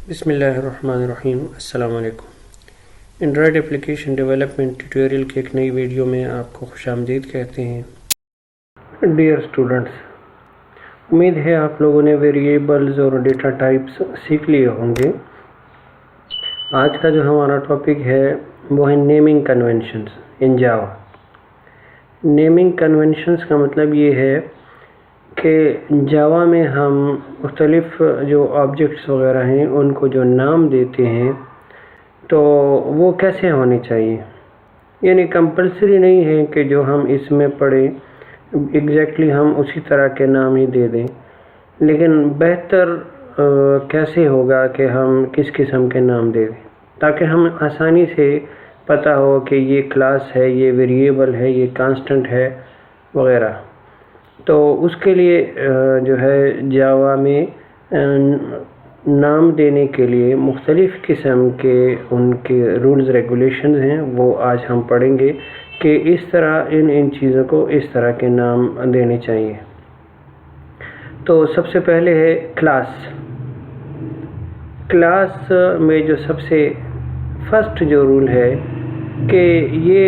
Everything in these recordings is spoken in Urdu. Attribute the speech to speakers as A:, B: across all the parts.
A: بسم اللہ الرحمن الرحیم۔ السلام علیکم۔ اینڈرائڈ اپلیکیشن ڈیولپمنٹ ٹیوٹوریل کی ایک نئی ویڈیو میں آپ کو خوش آمدید کہتے ہیں۔ ڈیئر اسٹوڈنٹس، امید ہے آپ لوگوں نے ویریبلز اور ڈیٹا ٹائپس سیکھ لیے ہوں گے۔ آج کا جو ہمارا ٹاپک ہے وہ ہے نیمنگ کنونشنز ان جاوا۔ نیمنگ کنونشنز کا مطلب یہ ہے کہ جاوا میں ہم مختلف جو آبجیکٹس وغیرہ ہیں ان کو جو نام دیتے ہیں تو وہ کیسے ہونے چاہیے، یعنی کمپلسری نہیں ہے کہ جو ہم اس میں پڑھیں ایگزیکٹلی ہم اسی طرح کے نام ہی دے دیں، لیکن بہتر کیسے ہوگا کہ ہم کس قسم کے نام دے دیں تاکہ ہم آسانی سے پتہ ہو کہ یہ کلاس ہے، یہ ویریبل ہے، یہ کانسٹنٹ ہے وغیرہ۔ تو اس کے لیے جو ہے جاوا میں نام دینے کے لیے مختلف قسم کے ان کے رولز ریگولیشنز ہیں، وہ آج ہم پڑھیں گے کہ اس طرح ان چیزوں کو اس طرح کے نام دینے چاہیے۔ تو سب سے پہلے ہے کلاس۔ کلاس میں جو سب سے فرسٹ جو رول ہے کہ یہ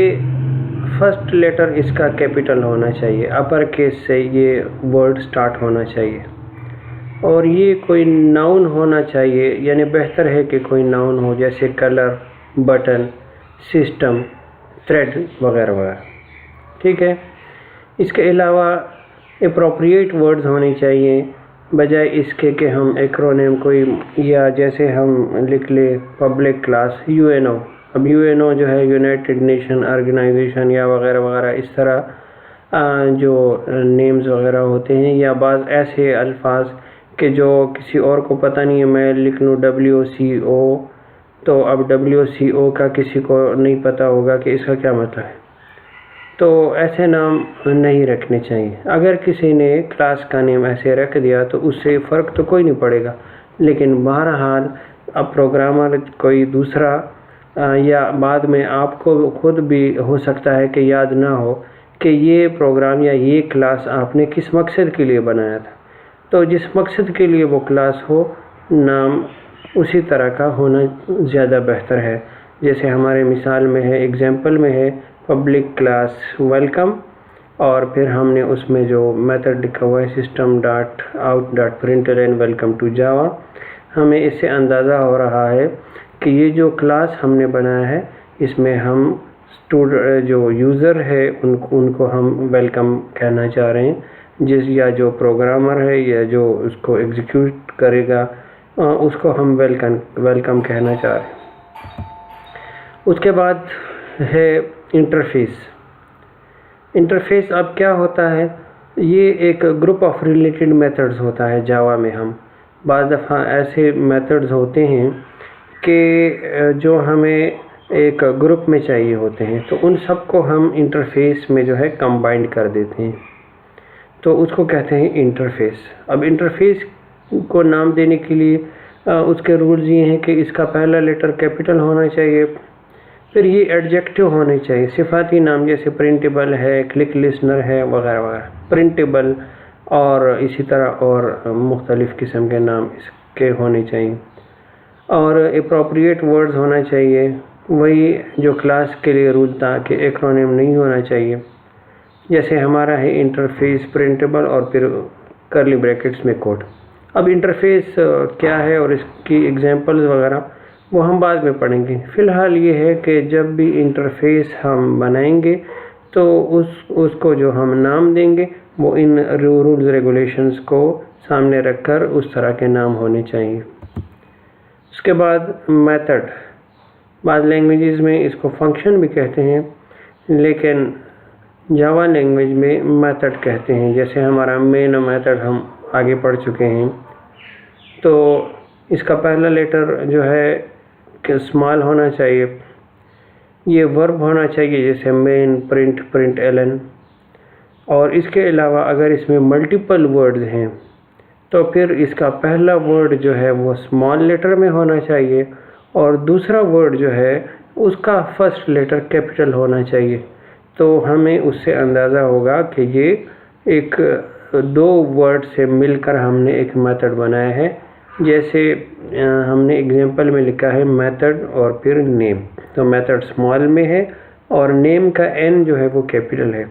A: فرسٹ لیٹر اس کا کیپٹل ہونا چاہیے، اپر کیس سے یہ ورڈ سٹارٹ ہونا چاہیے، اور یہ کوئی ناؤن ہونا چاہیے، یعنی بہتر ہے کہ کوئی ناؤن ہو جیسے کلر، بٹن، سسٹم، تھریڈ وغیرہ وغیرہ، ٹھیک ہے۔ اس کے علاوہ اپروپریٹ ورڈز ہونے چاہیے، بجائے اس کے کہ ہم ایکرونیم کوئی یا جیسے ہم لکھ لیں پبلک کلاس UNO۔ اب UNO جو ہے یونائٹڈ نیشن آرگنائزیشن یا وغیرہ وغیرہ، اس طرح جو نیمز وغیرہ ہوتے ہیں، یا بعض ایسے الفاظ کہ جو کسی اور کو پتہ نہیں ہے، میں لکھ لوں WCO، تو اب WCO کا کسی کو نہیں پتہ ہوگا کہ اس کا کیا مطلب ہے، تو ایسے نام نہیں رکھنے چاہیے۔ اگر کسی نے کلاس کا نیم ایسے رکھ دیا تو اس سے فرق تو کوئی نہیں پڑے گا، لیکن بہرحال اب پروگرامر کوئی دوسرا یا بعد میں آپ کو خود بھی ہو سکتا ہے کہ یاد نہ ہو کہ یہ پروگرام یا یہ کلاس آپ نے کس مقصد کے لیے بنایا تھا، تو جس مقصد کے لیے وہ کلاس ہو نام اسی طرح کا ہونا زیادہ بہتر ہے۔ جیسے ہمارے مثال میں ہے، ایگزامپل میں ہے پبلک کلاس ویلکم، اور پھر ہم نے اس میں جو میتھڈ لکھا ہوا ہے system.out.println ویلکم ٹو جاوا، ہمیں اس سے اندازہ ہو رہا ہے کہ یہ جو کلاس ہم نے بنایا ہے اس میں ہم جو یوزر ہے ان کو ہم ویلکم کہنا چاہ رہے ہیں، یا جو پروگرامر ہے یا جو اس کو ایگزیکیوٹ کرے گا اس کو ہم ویلکم کہنا چاہ رہے ہیں۔ اس کے بعد ہے انٹرفیس۔ انٹرفیس اب کیا ہوتا ہے، یہ ایک گروپ آف ریلیٹڈ میتھڈز ہوتا ہے جاوا میں۔ ہم بعض دفعہ ایسے میتھڈز ہوتے ہیں کہ جو ہمیں ایک گروپ میں چاہیے ہوتے ہیں، تو ان سب کو ہم انٹرفیس میں جو ہے کمبائنڈ کر دیتے ہیں، تو اس کو کہتے ہیں انٹرفیس۔ اب انٹرفیس کو نام دینے کے لیے اس کے رولز یہ ہیں کہ اس کا پہلا لیٹر کیپٹل ہونا چاہیے، پھر یہ ایڈجیکٹو ہونے چاہیے، صفاتی نام جیسے پرنٹیبل ہے، کلک لسنر ہے وغیرہ وغیرہ، پرنٹیبل، اور اسی طرح اور مختلف قسم کے نام اس کے ہونے چاہیے، اور اپروپریٹ ورڈز ہونا چاہیے، وہی جو کلاس کے لیے رول تھا کہ ایکرونیم نہیں ہونا چاہیے، جیسے ہمارا ہے انٹرفیس پرنٹیبل اور پھر کرلی بریکٹس میں کوڈ۔ اب انٹرفیس کیا ہے اور اس کی ایگزامپلز وغیرہ وہ ہم بعد میں پڑھیں گے۔ فی الحال یہ ہے کہ جب بھی انٹرفیس ہم بنائیں گے تو اس کو جو ہم نام دیں گے وہ ان رولز ریگولیشنز کو سامنے رکھ کر اس طرح کے نام ہونے چاہیے۔ اس کے بعد میتھڈ، بعض لینگویجز میں اس کو فنکشن بھی کہتے ہیں، لیکن جاوا لینگویج میں میتھڈ کہتے ہیں، جیسے ہمارا مین میتھڈ ہم آگے پڑھ چکے ہیں۔ تو اس کا پہلا لیٹر جو ہے کہ اسمال ہونا چاہیے، یہ ورب ہونا چاہیے جیسے مین، println، اور اس کے علاوہ اگر اس میں ملٹیپل ورڈز ہیں تو پھر اس کا پہلا ورڈ جو ہے وہ اسمال لیٹر میں ہونا چاہیے، اور دوسرا ورڈ جو ہے اس کا فرسٹ لیٹر کیپٹل ہونا چاہیے، تو ہمیں اس سے اندازہ ہوگا کہ یہ ایک دو ورڈ سے مل کر ہم نے ایک میتھڈ بنایا ہے، جیسے ہم نے ایگزامپل میں لکھا ہے میتھڈ اور پھر نیم، تو میتھڈ اسمال میں ہے اور نیم کا n جو ہے وہ کیپٹل ہے۔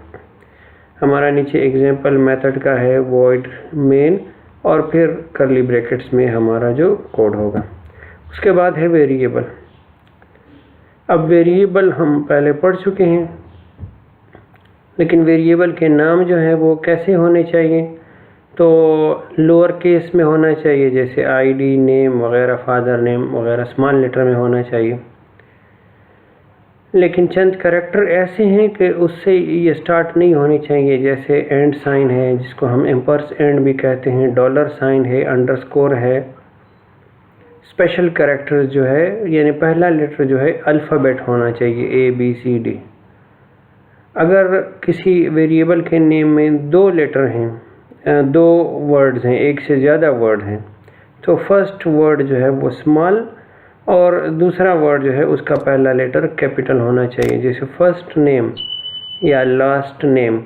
A: ہمارا نیچے ایگزامپل میتھڈ کا ہے void main اور پھر کرلی بریکٹس میں ہمارا جو کوڈ ہوگا۔ اس کے بعد ہے ویریبل۔ اب ویریبل ہم پہلے پڑھ چکے ہیں، لیکن ویریبل کے نام جو ہیں وہ کیسے ہونے چاہیے؟ تو لوور کیس میں ہونا چاہیے، جیسے آئی ڈی، نیم وغیرہ، فادر نیم وغیرہ اسمال لیٹر میں ہونا چاہیے۔ لیکن چند کریکٹر ایسے ہیں کہ اس سے یہ سٹارٹ نہیں ہونی چاہیے، جیسے اینڈ سائن ہے جس کو ہم ایمپرس اینڈ بھی کہتے ہیں، ڈالر سائن ہے، انڈرسکور ہے۔ اسپیشل کریکٹر جو ہے یعنی پہلا لیٹر جو ہے الفابیٹ ہونا چاہیے، اے بی سی ڈی۔ اگر کسی ویریبل کے نیم میں 2 لیٹر ہیں، 2 ورڈز ہیں، ایک سے زیادہ ورڈ ہیں، تو فرسٹ ورڈ جو ہے وہ اسمال اور دوسرا ورڈ جو ہے اس کا پہلا لیٹر کیپٹل ہونا چاہیے۔ جیسے فرسٹ نیم یا لاسٹ نیم،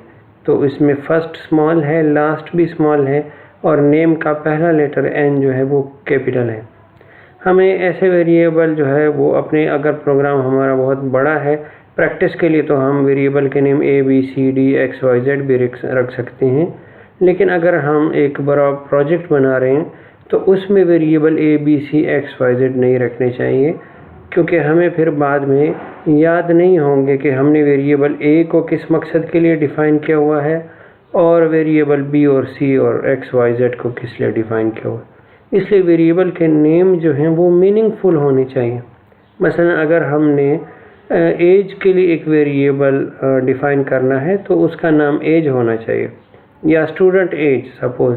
A: تو اس میں فرسٹ اسمال ہے، لاسٹ بھی اسمال ہے، اور نیم کا پہلا لیٹر n جو ہے وہ کیپٹل ہے۔ ہمیں ایسے ویریبل جو ہے وہ اپنے، اگر پروگرام ہمارا بہت بڑا ہے پریکٹس کے لیے، تو ہم ویریبل کے نیم A B C D X Y Z بھی رکھ سکتے ہیں۔ لیکن اگر ہم ایک بڑا پروجیکٹ بنا رہے ہیں تو اس میں variable A B C X Y Z نہیں رکھنے چاہیے، کیونکہ ہمیں پھر بعد میں یاد نہیں ہوں گے کہ ہم نے ویریبل A کو کس مقصد کے لیے ڈیفائن کیا ہوا ہے اور ویریبل B اور C اور X Y Z کو کس لیے ڈیفائن کیا ہوا ہے۔ اس لیے ویریبل کے نیم جو ہیں وہ میننگ فل ہونے چاہیے۔ مثلا اگر ہم نے ایج کے لیے ایک ویریبل ڈیفائن کرنا ہے تو اس کا نام ایج ہونا چاہیے، یا اسٹوڈنٹ ایج سپوز،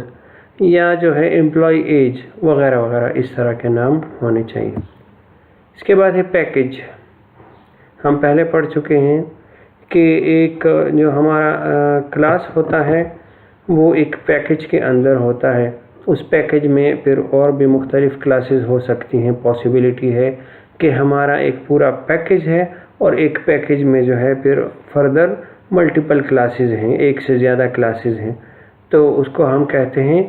A: یا جو ہے امپلائی ایج وغیرہ وغیرہ، اس طرح کے نام ہونے چاہیے۔ اس کے بعد ہے پیکیج۔ ہم پہلے پڑھ چکے ہیں کہ ایک جو ہمارا کلاس ہوتا ہے وہ ایک پیکیج کے اندر ہوتا ہے۔ اس پیکیج میں پھر اور بھی مختلف کلاسز ہو سکتی ہیں، پاسبلٹی ہے کہ ہمارا ایک پورا پیکیج ہے اور ایک پیکیج میں جو ہے پھر فردر ملٹیپل کلاسز ہیں، ایک سے زیادہ کلاسز ہیں، تو اس کو ہم کہتے ہیں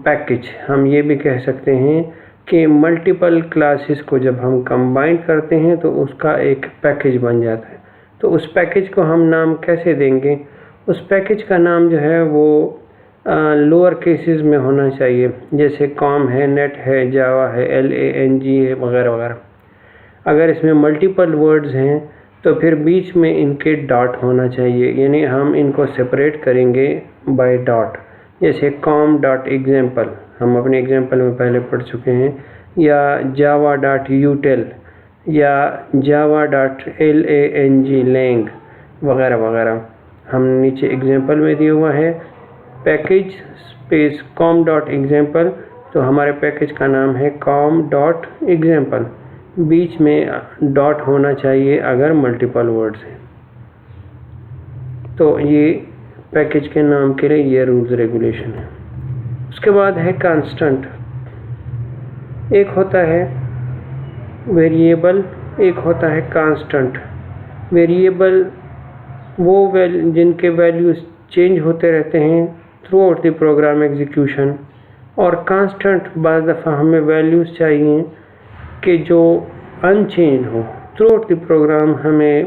A: پیکیج۔ ہم یہ بھی کہہ سکتے ہیں کہ ملٹیپل کلاسز کو جب ہم کمبائن کرتے ہیں تو اس کا ایک پیکیج بن جاتا ہے۔ تو اس پیکیج کو ہم نام کیسے دیں گے؟ اس پیکیج کا نام جو ہے وہ لوور کیسز میں ہونا چاہیے، جیسے کام ہے، نیٹ ہے، جاوا ہے، LANG ہے وغیرہ وغیرہ۔ اگر اس میں ملٹیپل ورڈز ہیں تو پھر بیچ میں ان کے ڈاٹ ہونا چاہیے، یعنی ہم ان کو سپریٹ کریں گے بائی ڈاٹ، جیسے کام ڈاٹ ایگزامپل ہم اپنے ایگزامپل میں پہلے پڑھ چکے ہیں، یا جاوا ڈاٹ یوٹیل، یا جاوا ڈاٹ LANG لینگ وغیرہ وغیرہ۔ ہم نیچے ایگزامپل میں دیا ہوا ہے package space com dot example, تو ہمارے پیکیج کا نام ہے کام ڈاٹ ایگزامپل، بیچ میں ڈاٹ ہونا چاہیے اگر ملٹیپل ورڈز ہیں۔ تو یہ پیکیج کے نام کے لیے یہ رولز ریگولیشن ہے۔ اس کے بعد ہے کانسٹنٹ۔ ایک ہوتا ہے ویریبل، ایک ہوتا ہے کانسٹنٹ۔ ویریبل وہ جن کے ویلیوز چینج ہوتے رہتے ہیں throughout the program execution, اور کانسٹنٹ بعض دفعہ ہمیں ویلیوز چاہیے کہ جو ان چینج ہو تھرو آؤٹ دی پروگرام۔ ہمیں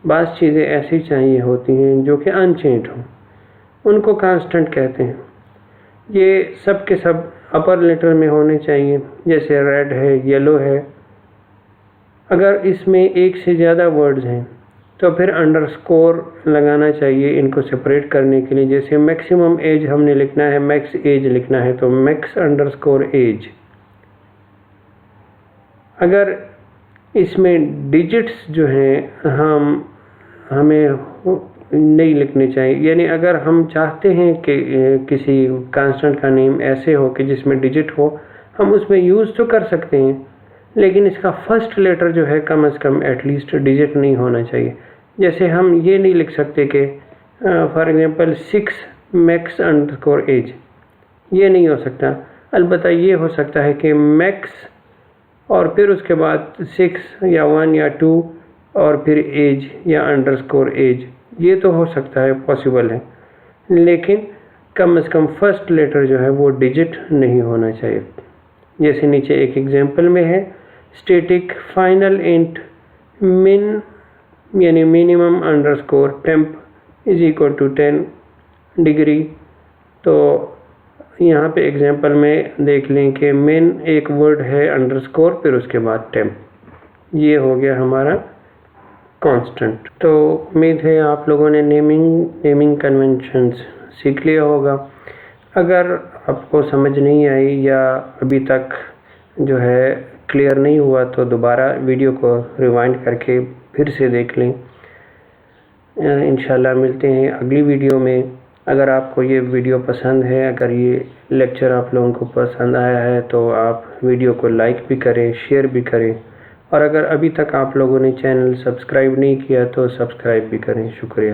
A: بعض چیزیں ایسی چاہیے ہوتی ہیں جو کہ ان چینج ہوں، ان کو کانسٹنٹ کہتے ہیں۔ یہ سب کے سب اپر لیٹر میں ہونے چاہیے، جیسے ریڈ ہے، یلو ہے۔ اگر اس میں ایک سے زیادہ ورڈز ہیں تو پھر انڈرسکور لگانا چاہیے ان کو سپریٹ کرنے کے لیے، جیسے میکسیمم ایج ہم نے لکھنا ہے، میکس ایج لکھنا ہے تو میکس انڈرسکور ایج۔ اگر اس میں ڈیجٹس جو ہیں ہمیں نہیں لکھنے چاہیے، یعنی اگر ہم چاہتے ہیں کہ کسی کانسٹنٹ کا نیم ایسے ہو کہ جس میں ڈیجٹ ہو، ہم اس میں یوز تو کر سکتے ہیں، لیکن اس کا فرسٹ لیٹر جو ہے کم از کم ایٹ لیسٹ ڈیجٹ نہیں ہونا چاہیے۔ جیسے ہم یہ نہیں لکھ سکتے کہ for example 6 max underscore age, یہ نہیں ہو سکتا۔ البتہ یہ ہو سکتا ہے کہ میکس اور پھر اس کے بعد 6 یا 1 یا 2 اور پھر ایج یا انڈرسکور ایج، یہ تو ہو سکتا ہے، پاسبل ہے، لیکن کم از کم فرسٹ لیٹر جو ہے وہ ڈیجٹ نہیں ہونا چاہیے۔ جیسے نیچے ایک ایگزامپل میں ہے اسٹیٹک فائنل انٹ من یعنی minimum underscore temp is equal to 10 degree. تو یہاں پہ ایگزامپل میں دیکھ لیں کہ من ایک ورڈ ہے انڈرسکور پھر اس کے بعد ٹیمپ, یہ ہو گیا ہمارا کانسٹنٹ. تو امید ہے آپ لوگوں نے نیمنگ کنونشنز سیکھ لیا ہوگا. اگر آپ کو سمجھ نہیں آئی یا ابھی تک جو ہے کلیئر نہیں ہوا تو دوبارہ ویڈیو کو ریوائنڈ کر کے پھر سے دیکھ لیں. انشاءاللہ ملتے ہیں اگلی ویڈیو میں. اگر آپ کو یہ ویڈیو پسند ہے, اگر یہ لیکچر آپ لوگوں کو پسند آیا ہے تو آپ ویڈیو کو لائک بھی کریں, شیئر بھی کریں, اور اگر ابھی تک آپ لوگوں نے چینل سبسکرائب نہیں کیا تو سبسکرائب بھی کریں. شکریہ.